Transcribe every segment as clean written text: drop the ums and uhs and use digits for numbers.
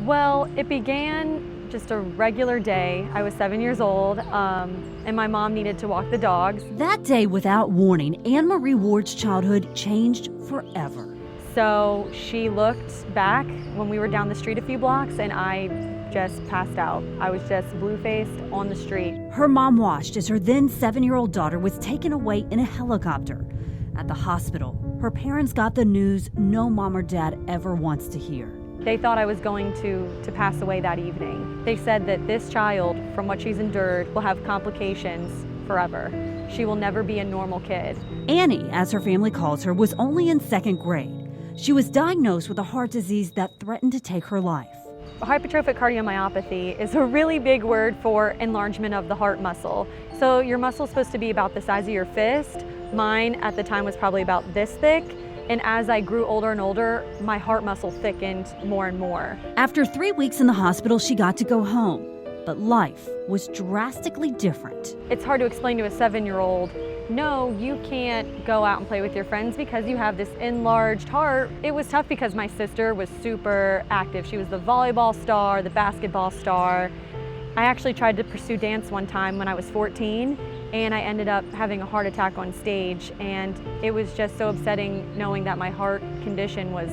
Well, it began just a regular day. I was 7 years old, and my mom needed to walk the dogs. That day, without warning, Anne Marie Ward's childhood changed forever. So she looked back when we were down the street a few blocks, and I just passed out. I was just blue-faced on the street. Her mom watched as her then 7-year-old daughter was taken away in a helicopter. At the hospital, her parents got the news no mom or dad ever wants to hear. They thought I was going to pass away that evening. They said that this child, from what she's endured, will have complications forever. She will never be a normal kid. Annie, as her family calls her, was only in 2nd grade. She was diagnosed with a heart disease that threatened to take her life. Hypertrophic cardiomyopathy is a really big word for enlargement of the heart muscle. So your muscle's supposed to be about the size of your fist. Mine at the time was probably about this thick. And as I grew older and older, my heart muscle thickened more and more. After 3 weeks in the hospital, she got to go home. But life was drastically different. It's hard to explain to a 7-year-old, no, you can't go out and play with your friends because you have this enlarged heart. It was tough because my sister was super active. She was the volleyball star, the basketball star. I actually tried to pursue dance one time when I was 14, and I ended up having a heart attack on stage, and it was just so upsetting knowing that my heart condition was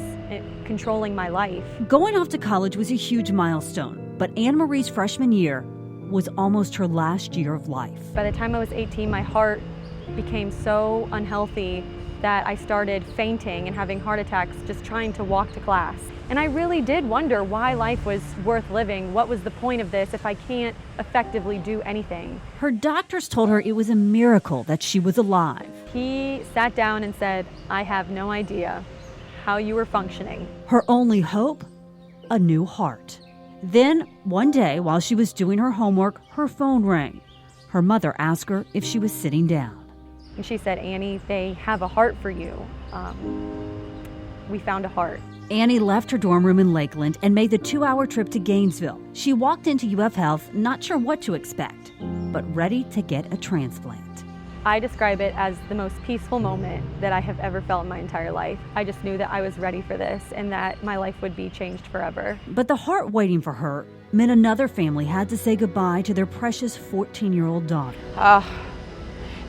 controlling my life. Going off to college was a huge milestone, but Anne Marie's freshman year was almost her last year of life. By the time I was 18, my heart became so unhealthy that I started fainting and having heart attacks just trying to walk to class. And I really did wonder why life was worth living. What was the point of this if I can't effectively do anything? Her doctors told her it was a miracle that she was alive. He sat down and said, I have no idea how you were functioning. Her only hope? A new heart. Then, one day, while she was doing her homework, her phone rang. Her mother asked her if she was sitting down. And she said, Annie, they have a heart for you. We found a heart. Annie left her dorm room in Lakeland and made the 2-hour trip to Gainesville. She walked into UF Health, not sure what to expect, but ready to get a transplant. I describe it as the most peaceful moment that I have ever felt in my entire life. I just knew that I was ready for this and that my life would be changed forever. But the heart waiting for her meant another family had to say goodbye to their precious 14-year-old daughter.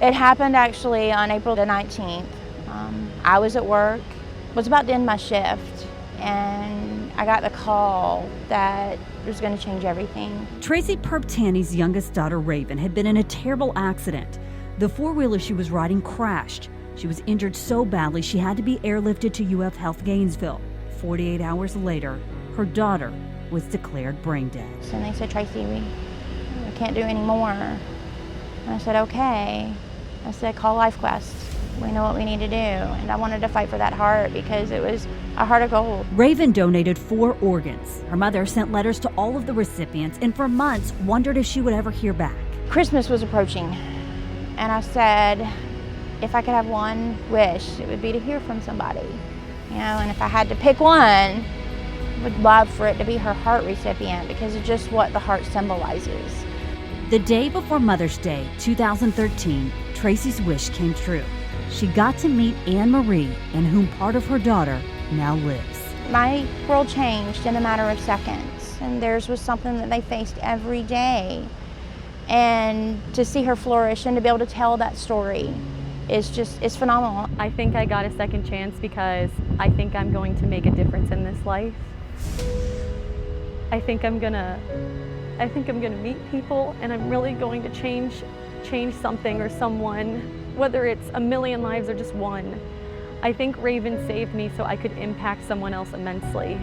It happened actually on April the 19th. I was at work, was about to end my shift, and I got the call that it was going to change everything. Tracy Perptani's youngest daughter, Raven, had been in a terrible accident. The 4-wheeler she was riding crashed. She was injured so badly she had to be airlifted to UF Health Gainesville. 48 hours later, her daughter was declared brain dead. And they said, Tracy, we can't do any more. And I said, okay. I said, call LifeQuest. We know what we need to do. And I wanted to fight for that heart because it was a heart of gold. Raven donated 4 organs. Her mother sent letters to all of the recipients and for months wondered if she would ever hear back. Christmas was approaching. And I said, if I could have one wish, it would be to hear from somebody. You know, and if I had to pick one, I would love for it to be her heart recipient because it's just what the heart symbolizes. The day before Mother's Day, 2013, Tracy's wish came true. She got to meet Anne Marie, in whom part of her daughter now lives. My world changed in a matter of seconds, and theirs was something that they faced every day. And to see her flourish and to be able to tell that story is phenomenal. I think I got a second chance because I think I'm going to make a difference in this life. I think I'm gonna meet people, and I'm really going to change something or someone, whether it's a million lives or just one. I think Raven saved me so I could impact someone else immensely.